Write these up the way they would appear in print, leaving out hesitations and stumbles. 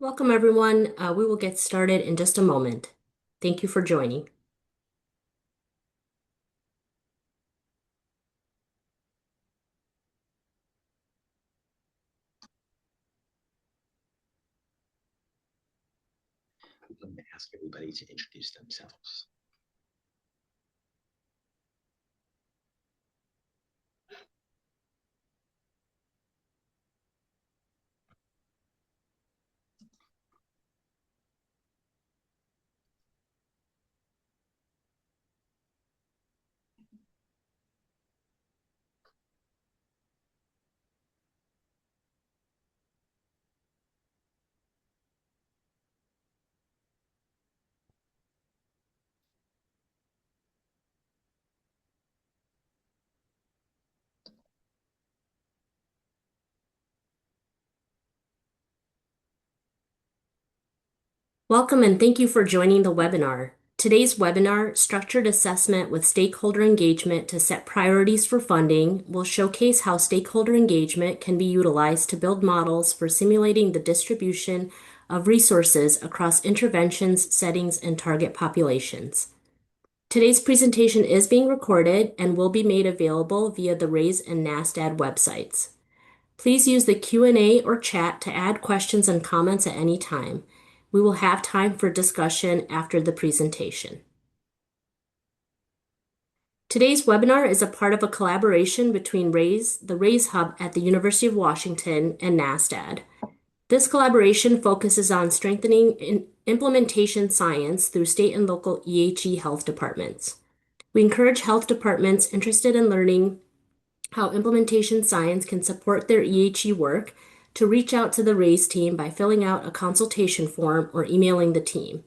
Welcome, everyone. We will get started in just a moment. Thank you for joining. I'm going to ask everybody to introduce themselves. Welcome and thank you for joining the webinar. Today's webinar, Structured Assessment with Stakeholder Engagement to Set Priorities for Funding, will showcase how stakeholder engagement can be utilized to build models for simulating the distribution of resources across interventions, settings, and target populations. Today's presentation is being recorded and will be made available via the RAISE and NASTAD websites. Please use the Q&A or chat to add questions and comments at any time. We will have time for discussion after the presentation. Today's webinar is a part of a collaboration between RAISE, the RAISE Hub at the University of Washington, and NASTAD. This collaboration focuses on strengthening implementation science through state and local EHE health departments. We encourage health departments interested in learning how implementation science can support their EHE work to reach out to the RAISE team by filling out a consultation form or emailing the team.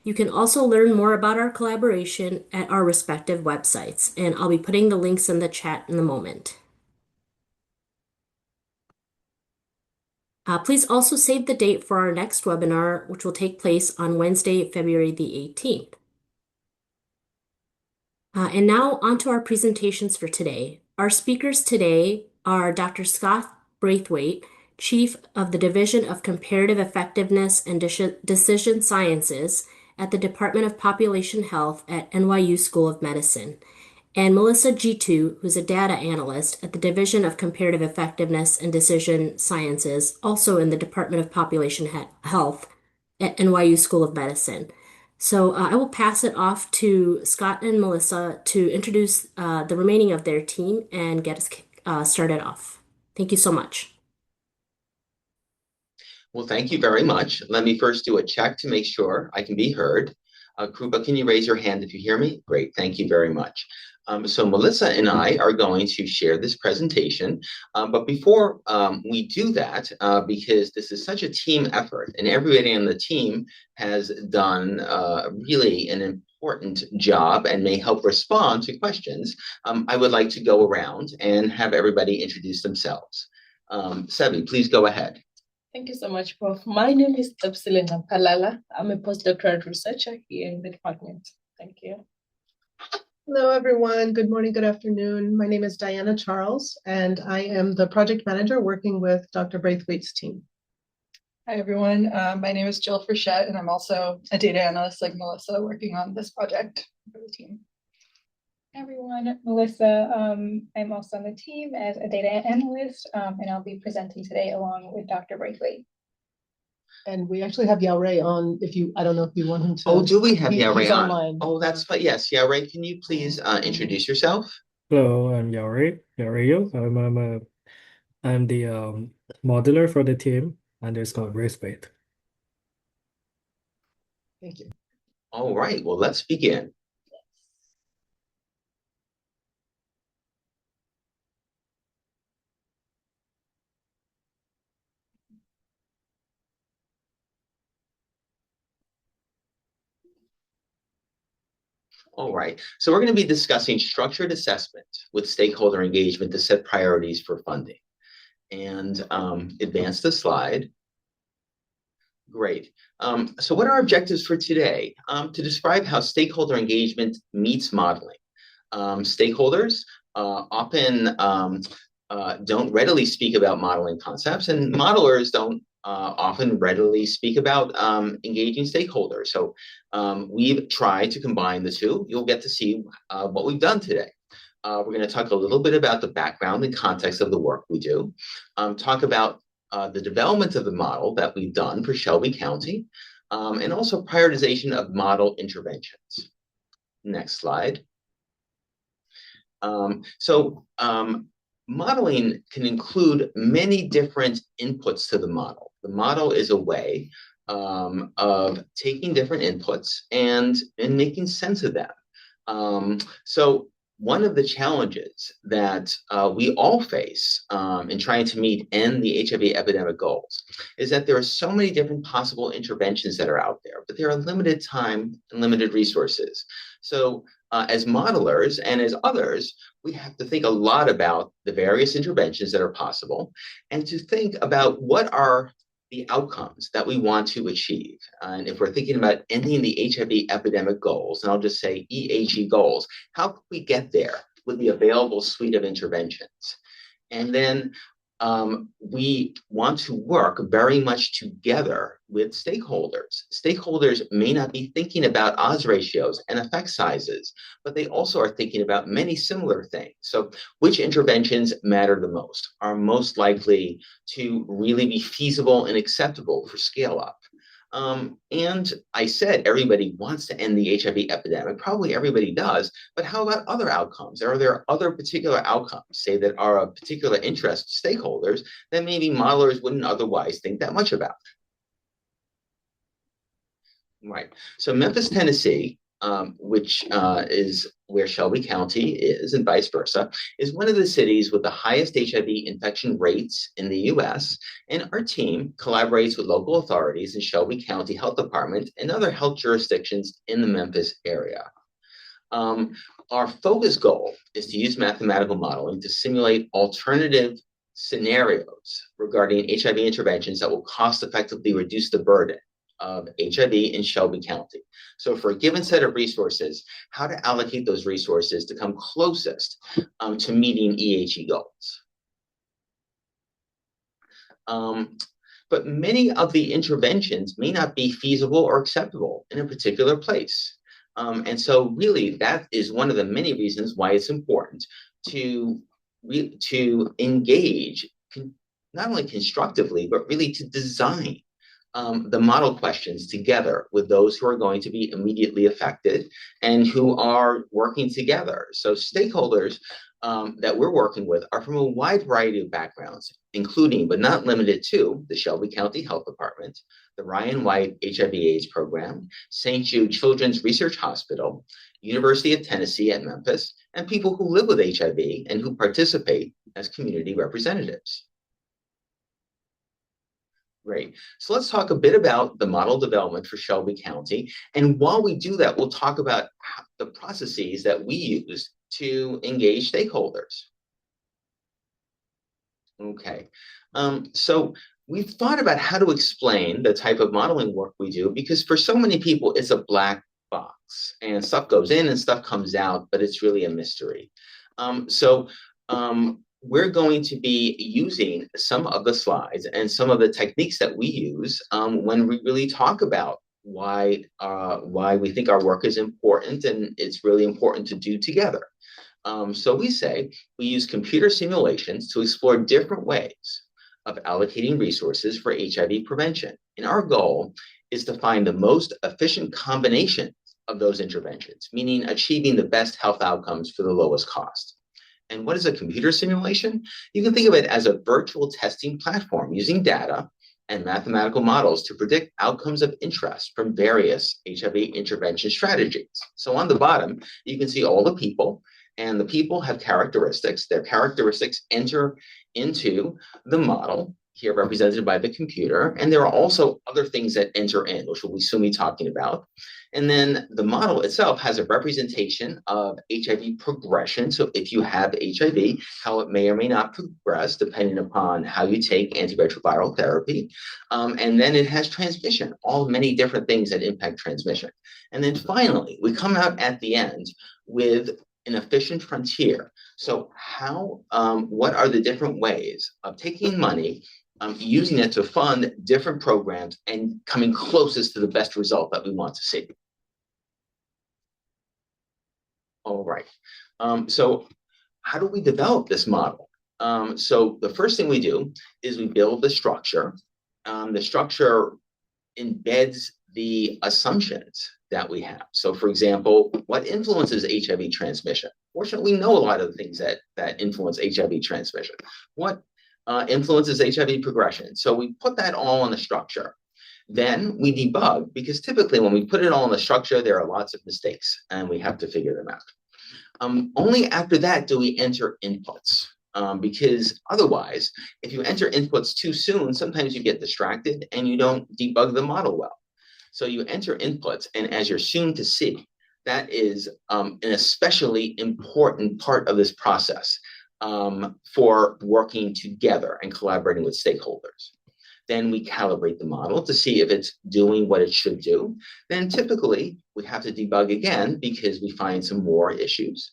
You can also learn more about our collaboration at our respective websites, and I'll be putting the links in the chat in a moment. Please also save the date for our next webinar, which will take place on Wednesday, February the 18th. And now on to our presentations for today. Our speakers today are Dr. Scott Braithwaite, Chief of the Division of Comparative Effectiveness and Decision Sciences at the Department of Population Health at NYU School of Medicine, and Mellesia Jeetoo, who's a data analyst at the Division of Comparative Effectiveness and Decision Sciences, also in the Department of Population Health at NYU School of Medicine. So I will pass it off to Scott and Mellesia to introduce the remaining of their team and get us started off. Thank you so much. Well, thank you very much. Let me first do a check to make sure I can be heard. Krupa, can you raise your hand if you hear me? Great, thank you very much. So Mellesia and I are going to share this presentation, but before we do that, because this is such a team effort and everybody on the team has done really an important job and may help respond to questions, I would like to go around and have everybody introduce themselves. Sevi, please go ahead. Thank you so much, Prof. My name is Tapsile Nampalala. I'm a postdoctoral researcher here in the department. Thank you. Hello, everyone. Good morning, good afternoon. My name is Diana Charles, and I am the project manager working with Dr. Braithwaite's team. Hi, everyone. My name is Jill Frechette, and I'm also a data analyst like Mellesia working on this project for the team. Hi, everyone. Mellesia. I'm also on the team as a data analyst, and I'll be presenting today along with Dr. Braithwaite. And we actually have Yaoray on. I don't know if you want him to. Oh, do we have Yaoray on? Online. Oh, that's fine. Yes, Yaoray, can you please introduce yourself? Hello, I'm Yaoray. I'm the modeler for the team, and it's called Braithwaite. Thank you. All right, well, let's begin. All right, so we're going to be discussing structured assessment with stakeholder engagement to set priorities for funding. And advance the slide. Great. So what are our objectives for today? To describe how stakeholder engagement meets modeling. Stakeholders often don't readily speak about modeling concepts, and modelers don't often readily speak about engaging stakeholders. So we've tried to combine the two. You'll get to see what we've done today. We're going to talk a little bit about the background and context of the work we do, talk about the development of the model that we've done for Shelby County, and also prioritization of model interventions. Next slide. Modeling can include many different inputs to the model. The model is a way of taking different inputs and making sense of them. So one of the challenges that we all face in trying to meet the HIV epidemic goals is that there are so many different possible interventions that are out there, but there are limited time and limited resources. So as modelers and as others, we have to think a lot about the various interventions that are possible and to think about what are the outcomes that we want to achieve. And if we're thinking about ending the HIV epidemic goals, and I'll just say EHE goals, how can we get there with the available suite of interventions? And then we want to work very much together with stakeholders. Stakeholders may not be thinking about odds ratios and effect sizes, but they also are thinking about many similar things. So which interventions matter the most, are most likely to really be feasible and acceptable for scale up? And I said everybody wants to end the HIV epidemic. Probably everybody does, but how about other outcomes? Are there other particular outcomes, say, that are of particular interest to stakeholders that maybe modelers wouldn't otherwise think that much about? Right. So Memphis, Tennessee, which is where Shelby County is, and vice versa, is one of the cities with the highest HIV infection rates in the US. And our team collaborates with local authorities in Shelby County Health Department and other health jurisdictions in the Memphis area. Our focus goal is to use mathematical modeling to simulate alternative scenarios regarding HIV interventions that will cost effectively reduce the burden of HIV in Shelby County. So for a given set of resources, how to allocate those resources to come closest to meeting EHE goals. But many of the interventions may not be feasible or acceptable in a particular place. And so really that is one of the many reasons why it's important to engage not only constructively, but really to design the model questions together with those who are going to be immediately affected and who are working together. So stakeholders that we're working with are from a wide variety of backgrounds, including but not limited to the Shelby County Health Department, the Ryan White HIV/AIDS program, St. Jude Children's Research Hospital, University of Tennessee at Memphis, and people who live with HIV and who participate as community representatives. Great. So let's talk a bit about the model development for Shelby County. And while we do that, we'll talk about the processes that we use to engage stakeholders. Okay. So we've thought about how to explain the type of modeling work we do, because for so many people, it's a black box and stuff goes in and stuff comes out, but it's really a mystery. We're going to be using some of the slides and some of the techniques that we use when we really talk about why we think our work is important and it's really important to do together. So we say we use computer simulations to explore different ways of allocating resources for HIV prevention. And our goal is to find the most efficient combination of those interventions, meaning achieving the best health outcomes for the lowest cost. And what is a computer simulation? You can think of it as a virtual testing platform using data and mathematical models to predict outcomes of interest from various HIV intervention strategies. So on the bottom, you can see all the people, and the people have characteristics. Their characteristics enter into the model, here represented by the computer, and there are also other things that enter in, which we'll soon be talking about. And then the model itself has a representation of HIV progression. So if you have HIV, how it may or may not progress depending upon how you take antiretroviral therapy. And then it has transmission, all many different things that impact transmission. And then finally, we come out at the end with an efficient frontier. So what are the different ways of taking money using it to fund different programs and coming closest to the best result that we want to see. All right. So how do we develop this model? So the first thing we do is we build the structure. The structure embeds the assumptions that we have. So for example, what influences HIV transmission? Fortunately, we know a lot of the things that influence HIV transmission. What influences HIV progression? So we put that all in the structure. Then we debug, because typically when we put it all in the structure, there are lots of mistakes and we have to figure them out. Only after that do we enter inputs. Because otherwise, if you enter inputs too soon, sometimes you get distracted and you don't debug the model well. So you enter inputs, and as you're soon to see, that is an especially important part of this process for working together and collaborating with stakeholders. Then we calibrate the model to see if it's doing what it should do. Then typically we have to debug again because we find some more issues.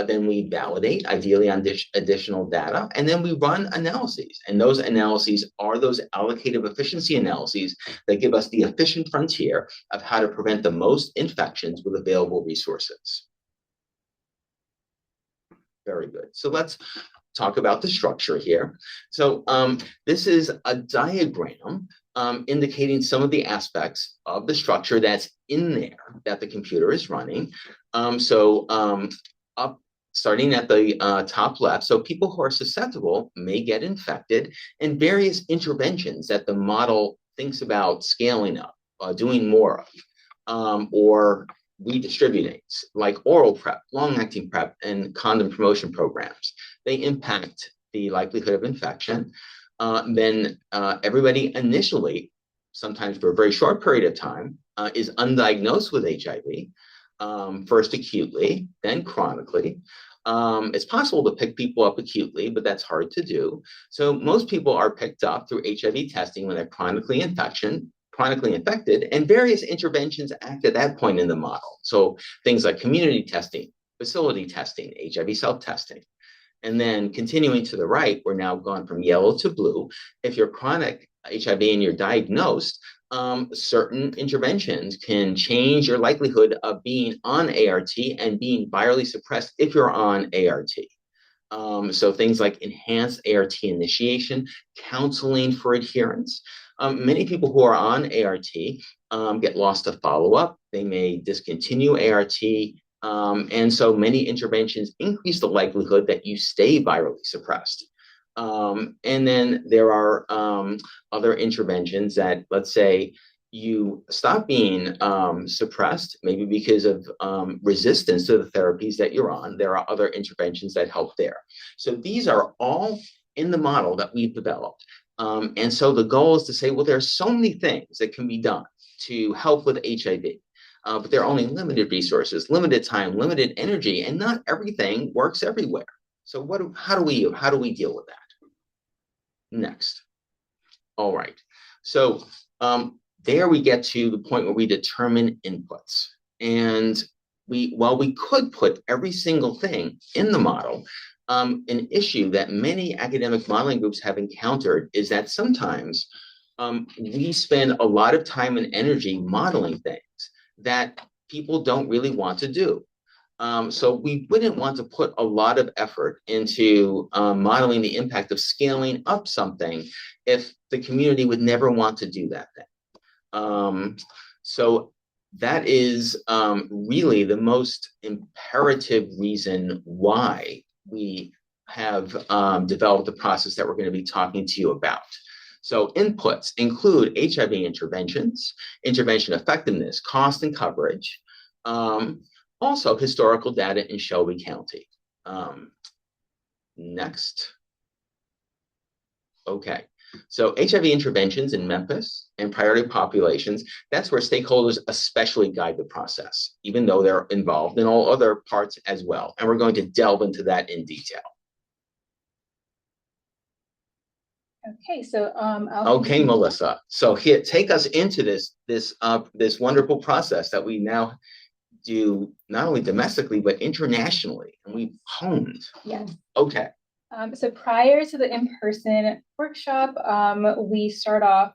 Then we validate, ideally on additional data, and then we run analyses. And those analyses are those allocative efficiency analyses that give us the efficient frontier of how to prevent the most infections with available resources. Very good. So let's talk about the structure here. So this is a diagram indicating some of the aspects of the structure that's in there that the computer is running. Up starting at the top left, so people who are susceptible may get infected, and various interventions that the model thinks about scaling up, doing more of, or redistributing, like oral PrEP, long-acting PrEP, and condom promotion programs. They impact the likelihood of infection. Then everybody initially, sometimes for a very short period of time, is undiagnosed with HIV, first acutely, then chronically. It's possible to pick people up acutely, but that's hard to do. So most people are picked up through HIV testing when they're chronically infected, and various interventions act at that point in the model. So things like community testing, facility testing, HIV self-testing. And then continuing to the right, we're now gone from yellow to blue. If you're chronic HIV and you're diagnosed, certain interventions can change your likelihood of being on ART and being virally suppressed if you're on ART. So things like enhanced ART initiation, counseling for adherence. Many people who are on ART get lost to follow-up. They may discontinue ART. And so many interventions increase the likelihood that you stay virally suppressed. And then there are other interventions that, let's say, you stop being suppressed, maybe because of resistance to the therapies that you're on. There are other interventions that help there. So these are all in the model that we've developed. And so the goal is to say, well, there are so many things that can be done to help with HIV. But there are only limited resources, limited time, limited energy, and not everything works everywhere. So how do we deal with that? Next. All right. So there we get to the point where we determine inputs. And while we could put every single thing in the model, an issue that many academic modeling groups have encountered is that sometimes we spend a lot of time and energy modeling things that people don't really want to do. So we wouldn't want to put a lot of effort into modeling the impact of scaling up something if the community would never want to do that thing. So that is really the most imperative reason why we have developed the process that we're going to be talking to you about. So inputs include HIV interventions, intervention effectiveness, cost and coverage, also historical data in Shelby County. Next. Okay, so HIV interventions in Memphis and priority populations, that's where stakeholders especially guide the process, even though they're involved in all other parts as well. And we're going to delve into that in detail. Okay, so okay, Melissa. So here, take us into this wonderful process that we now do not only domestically but internationally, and we've honed. Yes. Okay. So prior to the in-person workshop, we start off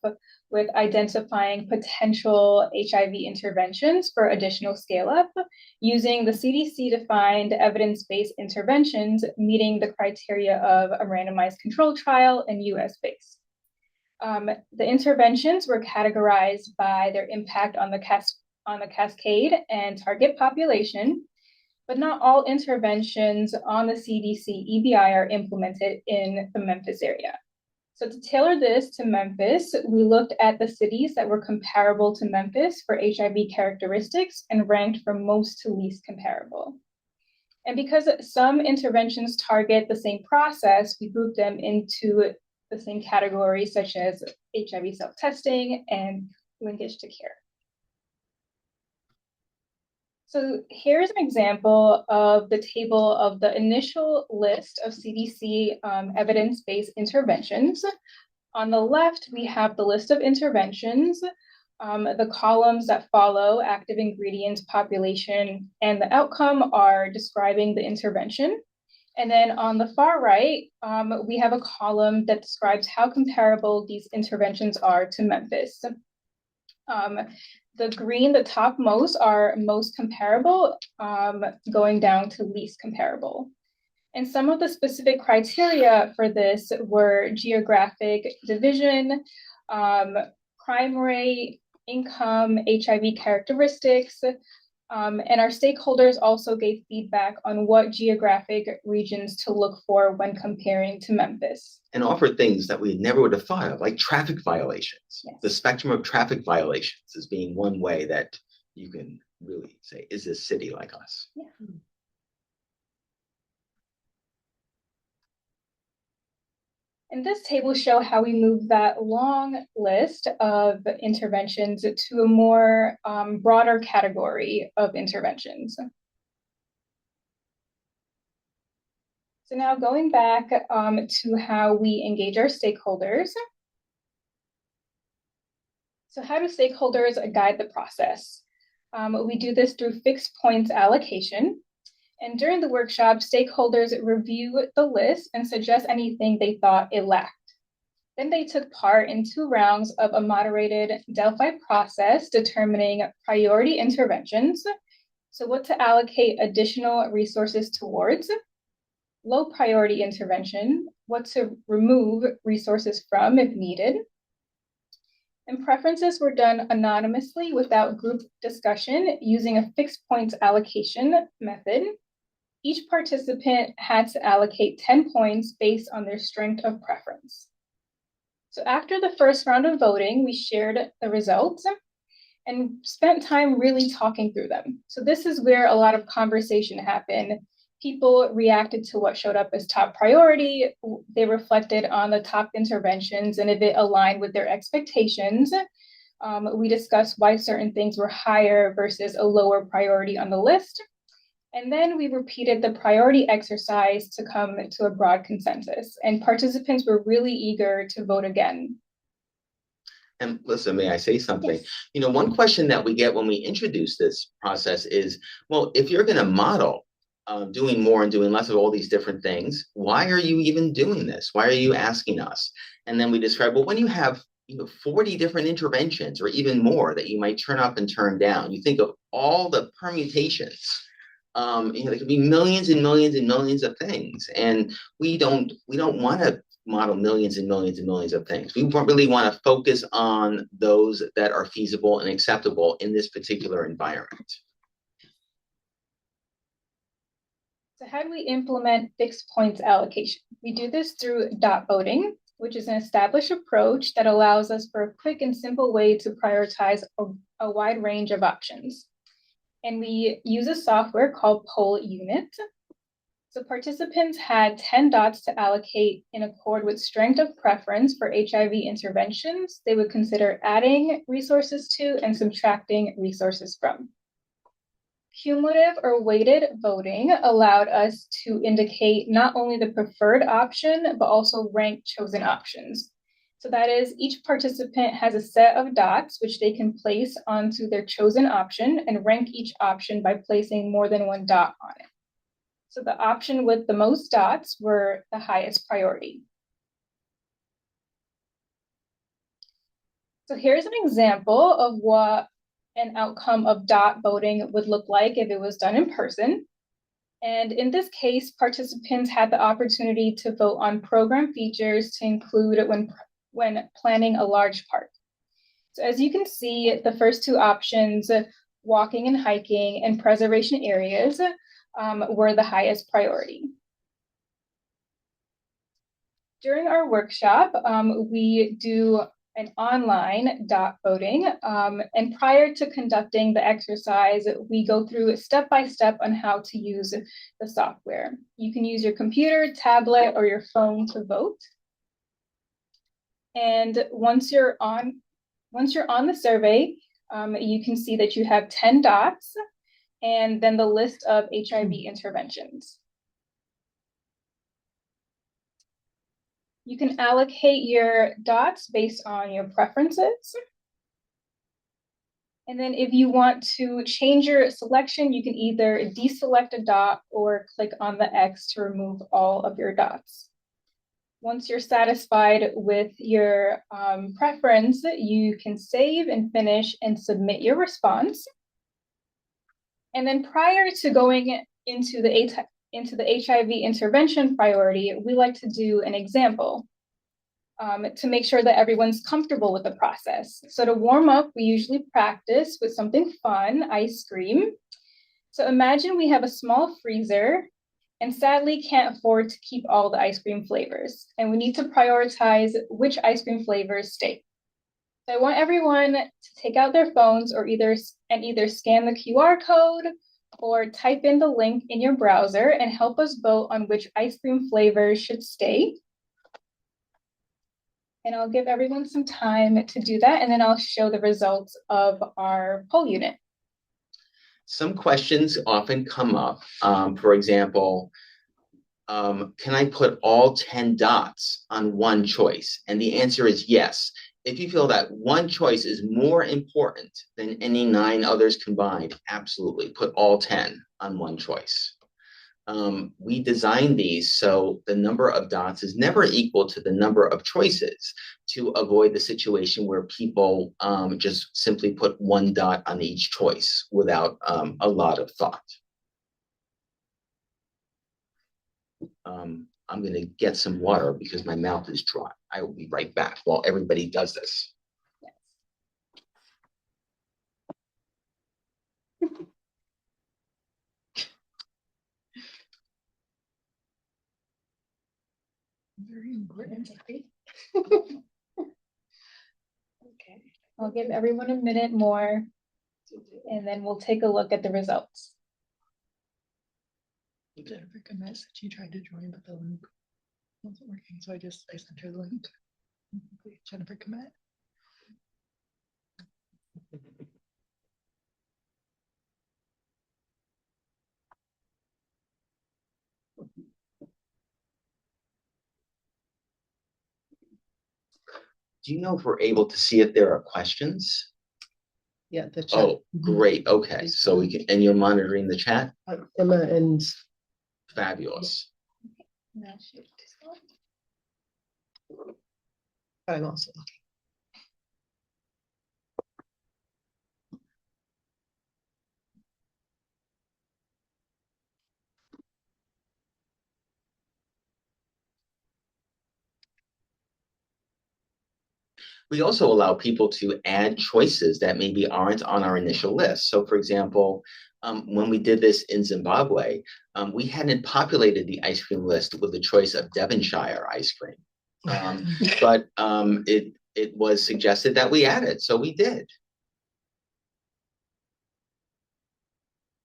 with identifying potential HIV interventions for additional scale-up using the CDC-defined evidence-based interventions meeting the criteria of a randomized control trial and US-based. The interventions were categorized by their impact on the cascade and target population, but not all interventions on the CDC EBI are implemented in the Memphis area. So to tailor this to Memphis, we looked at the cities that were comparable to Memphis for HIV characteristics and ranked from most to least comparable. And because some interventions target the same process, we grouped them into the same categories such as HIV self-testing and linkage to care. So here's an example of the table of the initial list of CDC evidence-based interventions. On the left, we have the list of interventions. The columns that follow, active ingredients, population, and the outcome are describing the intervention. And then on the far right, we have a column that describes how comparable these interventions are to Memphis. The green, the top most, are most comparable, going down to least comparable. And some of the specific criteria for this were geographic division, crime rate, income, HIV characteristics, and our stakeholders also gave feedback on what geographic regions to look for when comparing to Memphis. And offered things that we never would have thought of, like traffic violations. Yes. The spectrum of traffic violations as being one way that you can really say, is this city like us? Yeah. And this table shows how we move that long list of interventions to a more broader category of interventions. So now going back to how we engage our stakeholders. So how do stakeholders guide the process? We do this through fixed points allocation. And during the workshop, stakeholders review the list and suggest anything they thought it lacked. Then they took part in 2 rounds of a moderated Delphi process determining priority interventions. So what to allocate additional resources towards, low priority intervention, what to remove resources from if needed. And preferences were done anonymously without group discussion using a fixed points allocation method. Each participant had to allocate 10 points based on their strength of preference. So after the first round of voting, we shared the results and spent time really talking through them. So this is where a lot of conversation happened. People reacted to what showed up as top priority. They reflected on the top interventions and if it aligned with their expectations. We discussed why certain things were higher versus a lower priority on the list. And then we repeated the priority exercise to come to a broad consensus. And participants were really eager to vote again. And listen, may I say something? Yes. You know, one question that we get when we introduce this process is, well, if you're going to model doing more and doing less of all these different things, why are you even doing this? Why are you asking us? And then we describe, well, when you have 40 different interventions or even more that you might turn up and turn down, you think of all the permutations. There could be millions and millions and millions of things, and we don't want to model millions and millions and millions of things. We really want to focus on those that are feasible and acceptable in this particular environment. So how do we implement fixed points allocation? We do this through dot voting, which is an established approach that allows us for a quick and simple way to prioritize a wide range of options. And we use a software called Poll Unit. So participants had 10 dots to allocate in accord with strength of preference for HIV interventions they would consider adding resources to and subtracting resources from. Cumulative or weighted voting allowed us to indicate not only the preferred option, but also rank chosen options. So that is, each participant has a set of dots which they can place onto their chosen option and rank each option by placing more than 1 dot on it. So the option with the most dots were the highest priority. So here's an example of what an outcome of dot voting would look like if it was done in person. And in this case, participants had the opportunity to vote on program features to include when planning a large park. So as you can see, the first two options, walking and hiking and preservation areas, were the highest priority. During our workshop, we do an online dot voting, and prior to conducting the exercise, we go through step by step on how to use the software. You can use your computer, tablet, or your phone to vote. And once you're on the survey, you can see that you have 10 dots and then the list of HIV interventions. You can allocate your dots based on your preferences. And then if you want to change your selection, you can either deselect a dot or click on the X to remove all of your dots. Once you're satisfied with your preference, you can save and finish and submit your response. And then prior to going into the HIV intervention priority, we like to do an example to make sure that everyone's comfortable with the process. So to warm up, we usually practice with something fun, ice cream. So imagine we have a small freezer and sadly can't afford to keep all the ice cream flavors. And we need to prioritize which ice cream flavors stay. So I want everyone to take out their phones or either scan the QR code or type in the link in your browser and help us vote on which ice cream flavors should stay. And I'll give everyone some time to do that, and then I'll show the results of our poll unit. Some questions often come up. For example, can I put all 10 dots on one choice? And the answer is yes. If you feel that one choice is more important than any 9 others combined, absolutely put all 10 on one choice. We designed these so the number of dots is never equal to the number of choices to avoid the situation where people just simply put one dot on each choice without a lot of thought. I'm going to get some water because my mouth is dry. I will be right back while everybody does this. Very important. Okay, I'll give everyone a minute more, and then we'll take a look at the results. Jennifer Commit said she tried to join, but the link wasn't working, so I sent her the link. Jennifer Commit. Do you know if we're able to see if there are questions? Yeah, the chat. Oh, great. Okay. So we can, and you're monitoring the chat? Emma and Fabulous. Now shoot this one. I'm also. We also allow people to add choices that maybe aren't on our initial list. So for example, when we did this in Zimbabwe, we hadn't populated the ice cream list with the choice of Devonshire ice cream. But it was suggested that we add it, so we did.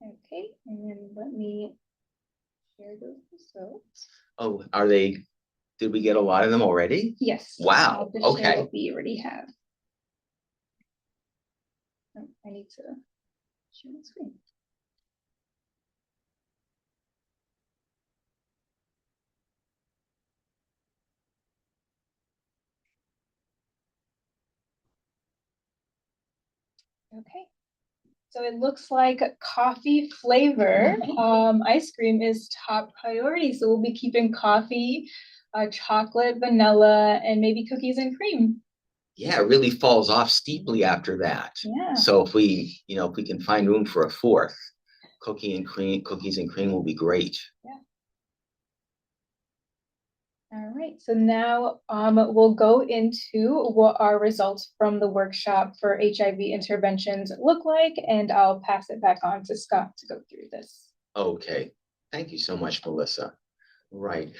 Okay, and then let me share those results. Oh, did we get a lot of them already? Yes. Wow, I'll just share okay. what we already have. Oh, I need to share the screen. Okay, So it looks like coffee flavor ice cream is top priority. So we'll be keeping coffee, chocolate, vanilla, and maybe cookies and cream. Yeah, it really falls off steeply after that. Yeah. So if we can find room for a fourth, cookies and cream will be great. Yeah. All right, so now we'll go into what our results from the workshop for HIV interventions look like, and I'll pass it back on to Scott to go through this. Okay, thank you so much, Melissa. Right.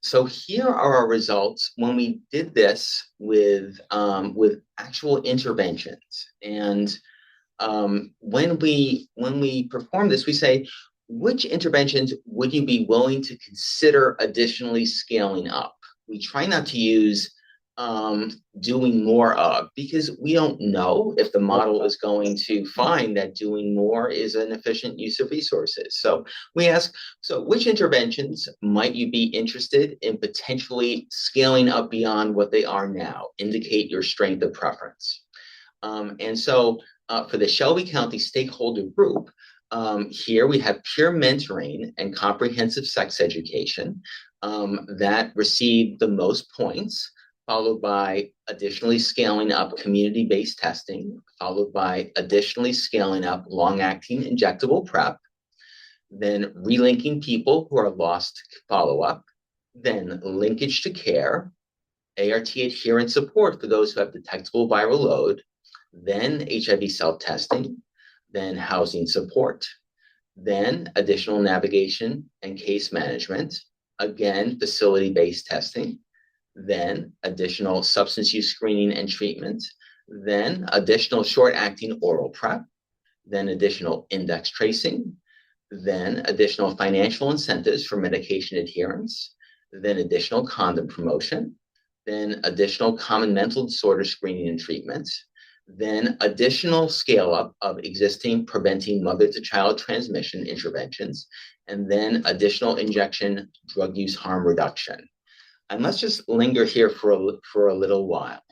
So here are our results when we did this with actual interventions. And when we perform this, we say, which interventions would you be willing to consider additionally scaling up? We try not to use doing more of, because we don't know if the model is going to find that doing more is an efficient use of resources. So we ask, so which interventions might you be interested in potentially scaling up beyond what they are now? Indicate your strength of preference. And so for the Shelby County stakeholder group, here we have peer mentoring and comprehensive sex education that received the most points, followed by additionally scaling up community-based testing, followed by additionally scaling up long-acting injectable PrEP, then relinking people who are lost to follow-up, then linkage to care, ART adherence support for those who have detectable viral load, then HIV self-testing, then housing support, then additional navigation and case management, again, facility-based testing, then additional substance use screening and treatment, then additional short-acting oral PrEP, then additional index tracing, then additional financial incentives for medication adherence, then additional condom promotion, then additional common mental disorder screening and treatment, then additional scale-up of existing preventing mother-to-child transmission interventions, and then additional injection drug use harm reduction. And let's just linger here for a little while.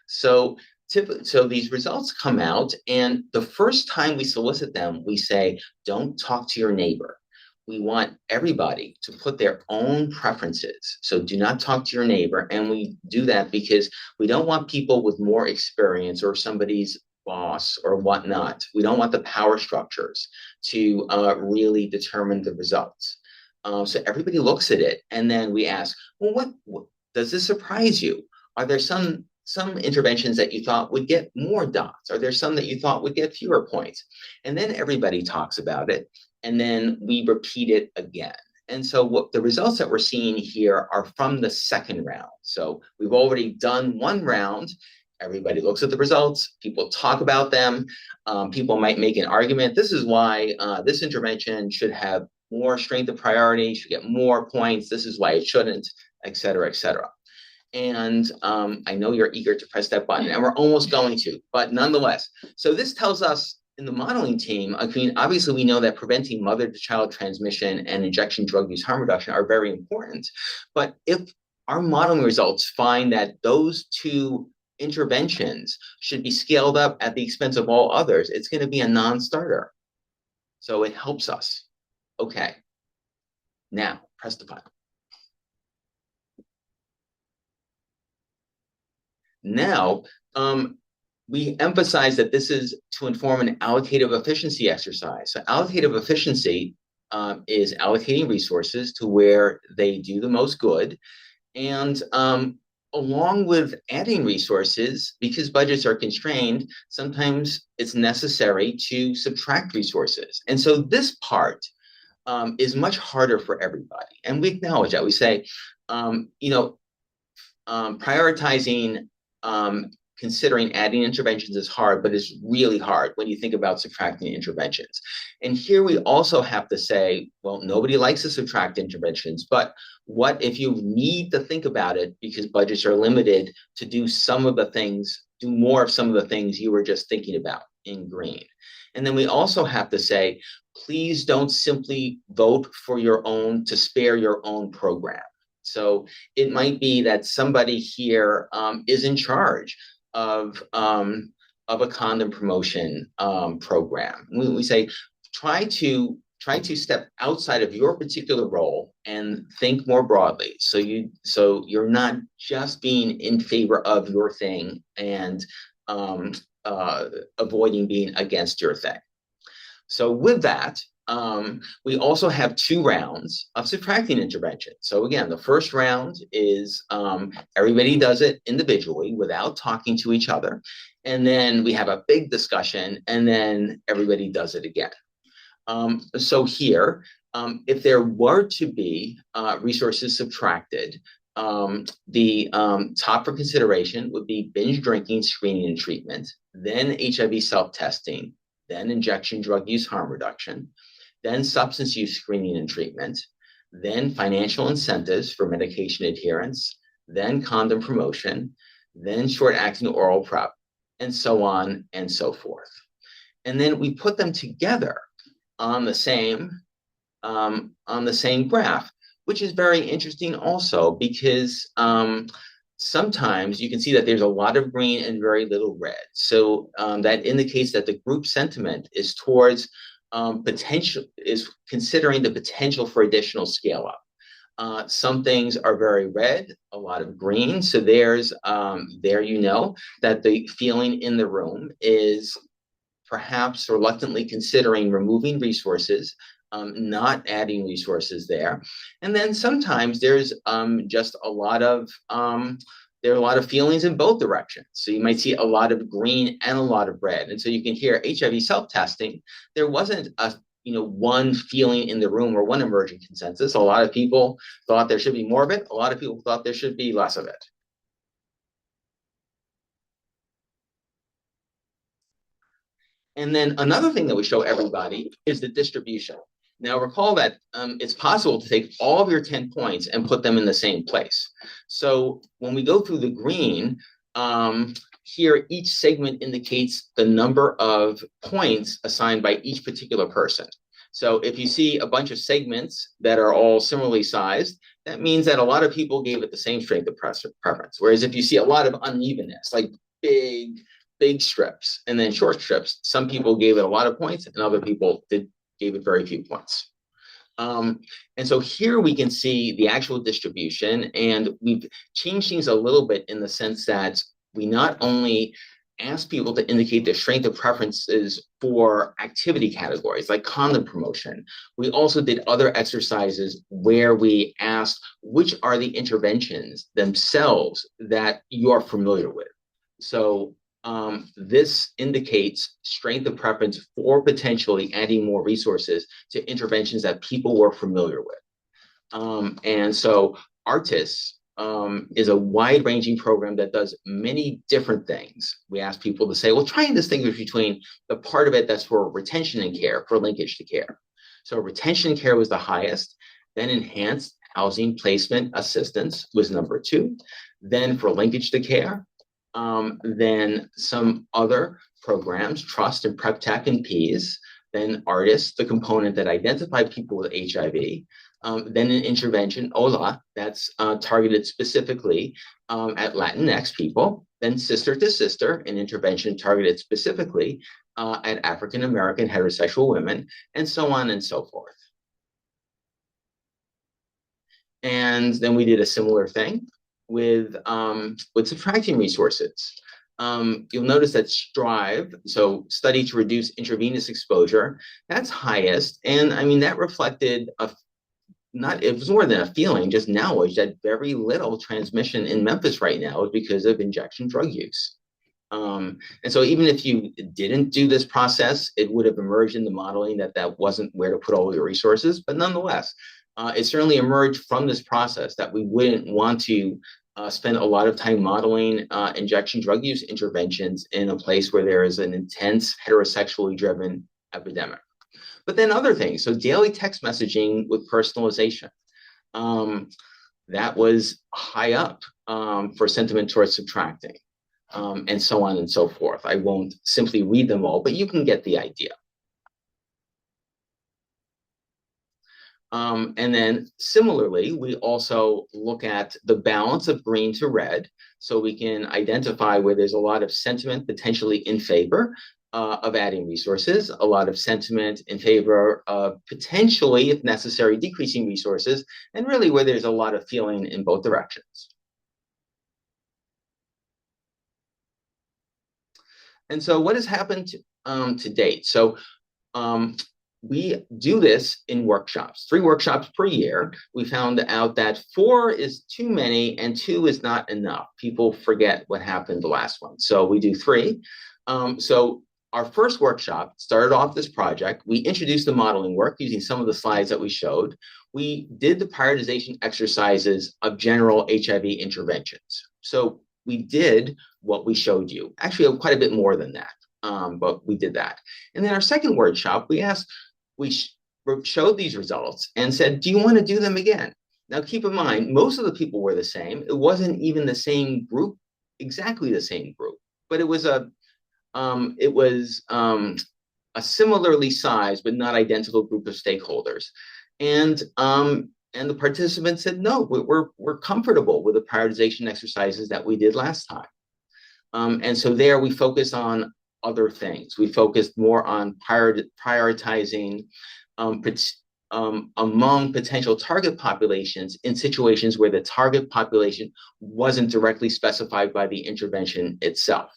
So these results come out, and the first time we solicit them, we say, don't talk to your neighbor. We want everybody to put their own preferences. So do not talk to your neighbor. And we do that because we don't want people with more experience or somebody's boss or whatnot. We don't want the power structures to really determine the results. So everybody looks at it, and then we ask, well, what does this surprise you? Are there some interventions that you thought would get more dots? Are there some that you thought would get fewer points? And then everybody talks about it, and then we repeat it again. And so what the results that we're seeing here are from the second round. So we've already done one round. Everybody looks at the results. People talk about them. People might make an argument. This is why this intervention should have more strength of priority, should get more points. This is why it shouldn't, et cetera, et cetera. And I know you're eager to press that button, and we're almost going to, but nonetheless. So this tells us in the modeling team, I mean, obviously we know that preventing mother-to-child transmission and injection drug use harm reduction are very important. But if our modeling results find that those two interventions should be scaled up at the expense of all others, it's going to be a non-starter. So it helps us. Okay, now press the button. Now, we emphasize that this is to inform an allocative efficiency exercise. So allocative efficiency is allocating resources to where they do the most good. And along with adding resources, because budgets are constrained, sometimes it's necessary to subtract resources. And so this part is much harder for everybody. And we acknowledge that. We say, prioritizing considering adding interventions is hard, but it's really hard when you think about subtracting interventions. And here we also have to say, well, nobody likes to subtract interventions, but what if you need to think about it because budgets are limited to do some of the things, do more of some of the things you were just thinking about in green. And then we also have to say, please don't simply vote for your own to spare your own program. So it might be that somebody here is in charge of of a condom promotion program. We say try to step outside of your particular role and think more broadly. So you're not just being in favor of your thing and avoiding being against your thing. So with that, we also have 2 rounds of subtracting intervention. So again, the first round is everybody does it individually without talking to each other. And then we have a big discussion, and then everybody does it again. So here, if there were to be resources subtracted, the top for consideration would be binge drinking, screening, and treatment, then HIV self-testing, then injection drug use harm reduction, then substance use screening and treatment, then financial incentives for medication adherence, then condom promotion, then short-acting oral PrEP, and so on and so forth. And then we put them together on the same graph, which is very interesting also because sometimes you can see that there's a lot of green and very little red. So that indicates that the group sentiment is towards is considering the potential for additional scale up. Some things are very red, a lot of green. So there's there you know that the feeling in the room is perhaps reluctantly considering removing resources, not adding resources there. And then sometimes there's just a lot of there are a lot of feelings in both directions. So you might see a lot of green and a lot of red. And so you can hear HIV self-testing. There wasn't a one feeling in the room or one emerging consensus. A lot of people thought there should be more of it. A lot of people thought there should be less of it. And then another thing that we show everybody is the distribution. Now recall that it's possible to take all of your 10 points and put them in the same place. So when we go through the green, here each segment indicates the number of points assigned by each particular person. So if you see a bunch of segments that are all similarly sized, that means that a lot of people gave it the same strength of preference. Whereas if you see a lot of unevenness, like big strips and then short strips, some people gave it a lot of points and other people gave it very few points. And so here we can see the actual distribution, and we've changed things a little bit in the sense that we not only ask people to indicate their strength of preferences for activity categories like condom promotion, we also did other exercises where we asked which are the interventions themselves that you are familiar with. So this indicates strength of preference for potentially adding more resources to interventions that people were familiar with. And so ARTIS is a wide-ranging program that does many different things. We ask people to say, well, try and distinguish between the part of it that's for retention and care, for linkage to care. So retention care was the highest, then enhanced housing placement assistance was number 2, then for linkage to care, then some other programs, Trust and Prep Tech and PEAS, then ARTIS, the component that identified people with HIV, then an intervention, OLA, that's targeted specifically at Latinx people, then Sister to Sister, an intervention targeted specifically at African American heterosexual women, and so on and so forth. And then we did a similar thing with subtracting resources. You'll notice that STRIVE, so study to reduce intravenous exposure, that's highest. And I mean, that reflected it was more than a feeling, just knowledge that very little transmission in Memphis right now is because of injection drug use. And so even if you didn't do this process, it would have emerged in the modeling that wasn't where to put all your resources, but nonetheless, it certainly emerged from this process that we wouldn't want to spend a lot of time modeling injection drug use interventions in a place where there is an intense heterosexually driven epidemic. But then other things, so daily text messaging with personalization, that was high up for sentiment towards subtracting, and so on and so forth. I won't simply read them all, but you can get the idea. And then similarly, we also look at the balance of green to red, so we can identify where there's a lot of sentiment potentially in favor of adding resources, a lot of sentiment in favor of potentially, if necessary, decreasing resources, and really where there's a lot of feeling in both directions. And so what has happened to date? So we do this in workshops, 3 workshops per year. We found out that 4 is too many and 2 is not enough. People forget what happened the last one. So we do 3. So our first workshop started off this project. We introduced the modeling work using some of the slides that we showed. We did the prioritization exercises of general HIV interventions. So we did what we showed you. Actually, quite a bit more than that, but we did that. And then our second workshop, we showed these results and said, do you want to do them again? Now, keep in mind, most of the people were the same. It wasn't even the same group, exactly the same group, but it was a similarly sized but not identical group of stakeholders. And the participants said, no, we're comfortable with the prioritization exercises that we did last time. And so there we focused on other things. We focused more on prioritizing among potential target populations in situations where the target population wasn't directly specified by the intervention itself.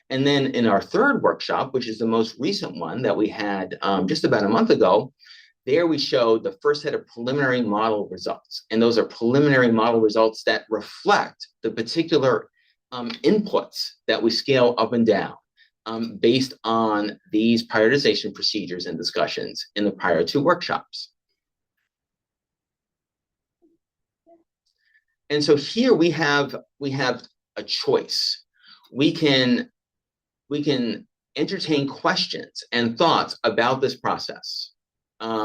And then in our third workshop, which is the most recent one that we had just about a month ago, there we showed the first set of preliminary model results. And those are preliminary model results that reflect the particular inputs that we scale up and down based on these prioritization procedures and discussions in the prior 2 workshops. And so here we have a choice. We can entertain questions and thoughts about this process.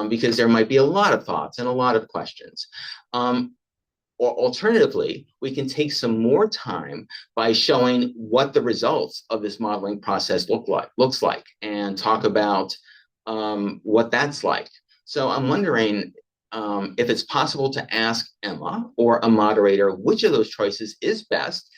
Because there might be a lot of thoughts and a lot of questions. Or alternatively, we can take some more time by showing what the results of this modeling process looks like and talk about what that's like. So I'm wondering if it's possible to ask Emma or a moderator which of those choices is best